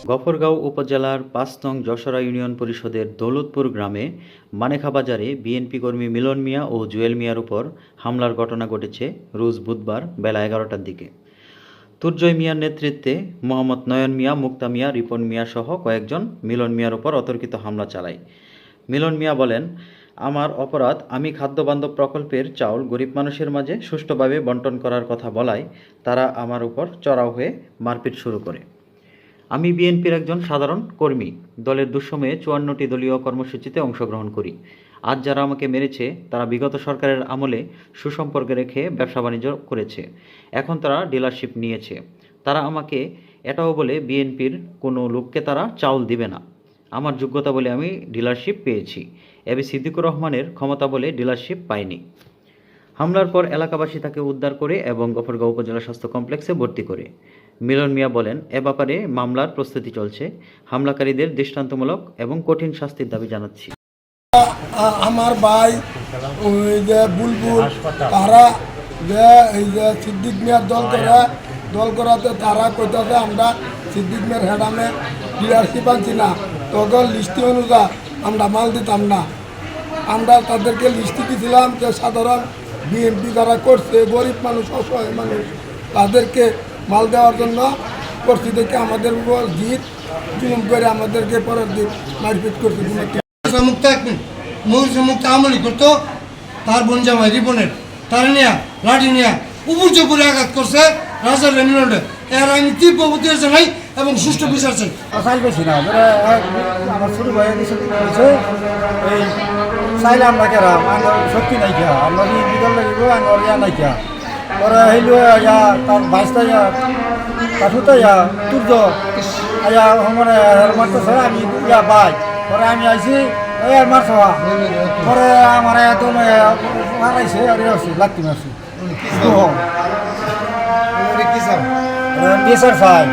গফরগাঁও উপজেলার ৫ নং যশোরা ইউনিয়ন পরিষদের দৌলতপুর গ্রামে মানেখা বাজারে বিএনপি কর্মী মিলন মিয়া ও জুয়েল মিয়ার উপর হামলার ঘটনা ঘটেছে রোজ বুধবার বেলা ১১টার দিকে। তুর্জয় মিয়ার নেতৃত্বে মোহাম্মদ নয়ন মিয়া, মুক্তা মিয়া, রিপন মিয়া সহ কয়েকজন মিলন মিয়ার উপর অতর্কিত হামলা চালায়। মিলন মিয়া বলেন, আমার অপরাধ, আমি খাদ্য বান্ধব প্রকল্পের চাউল গরিব মানুষের মাঝে সুষ্ঠুভাবে বন্টন করার কথা বলায় তারা আমার উপর চড়াও হয়ে মারপিট শুরু করে। আমি বিএনপির একজন সাধারণ কর্মী, দলের দুঃসময়ে ৫৪টি দলীয় কর্মসূচিতে অংশগ্রহণ করি। আজ যারা আমাকে মেরেছে তারা বিগত সরকারের আমলে সুসম্পর্কে রেখে ব্যবসা বাণিজ্য করেছে, এখন তারা ডিলারশিপ নিয়েছে। তারা আমাকে এটাও বলে বিএনপির কোনো লোককে তারা চাউল দিবে না। আমার যোগ্যতা বলে আমি ডিলারশিপ পেয়েছি, এবি সিদ্দিকুর রহমানের ক্ষমতা বলে ডিলারশিপ পাইনি। হামলার পর এলাকাবাসী তাকে উদ্ধার করে এবং গফরগাঁও উপজেলা স্বাস্থ্য কমপ্লেক্সে ভর্তি করে। মিলন মিয়া বলেন, এ ব্যাপারে মামলার প্রস্তুতি চলছে। হামলাকারীদের দৃষ্টান্তমূলক এবং কঠিন শাস্তির দাবি জানাচ্ছি। আমার ভাই ওই যে বুলবুল তারা যে এই যে সিদ্দিক মিয়ার দল করাতে তারা কইতাছে আমরা সিদ্দিক মিয়ার হেডামে ডিলারশিপ আনছি না, তখন লিস্টি অনুযায়ী আমরা মাল দিতাম না। আমরা তাদেরকে লিস্টি দিয়েছিলাম যে সাধারণ বিএনপি যারা করছে, গরিব মানুষ, অসহায় মানুষ, তাদেরকে মাল দেওয়ার জন্য করছি দেখে আমাদের উপর জিত জুলুম করে আমাদেরকে পরের দিন মারপিট করছে। মুক্ত আমলি করতো, তার বোন জামাই রিপনের তারা নিয়ে লাঠি নিয়ে উপর চপুরে আঘাত করছে রাজার মিলনে। এর আমি তীব্র প্রতিবাদ জানাই এবং সুষ্ঠু বিচার চাই। চাইল পেয়েছি না, আমার ছোটো ভাই এই চাইলে আমরা কেরাম শক্তি নাই খেয়া, আমরা বিদল লাগিব আমার ইয়া নাই খেয়া। পরে হইল তার বাইশটা কাঠুটা তুর্য মানে মারতেছে, আমি বাই পরে আমি আইসি আর মার খাওয়া পরে আমার একদম মারাইছে আর লাগতে মারছি বিচার চাই।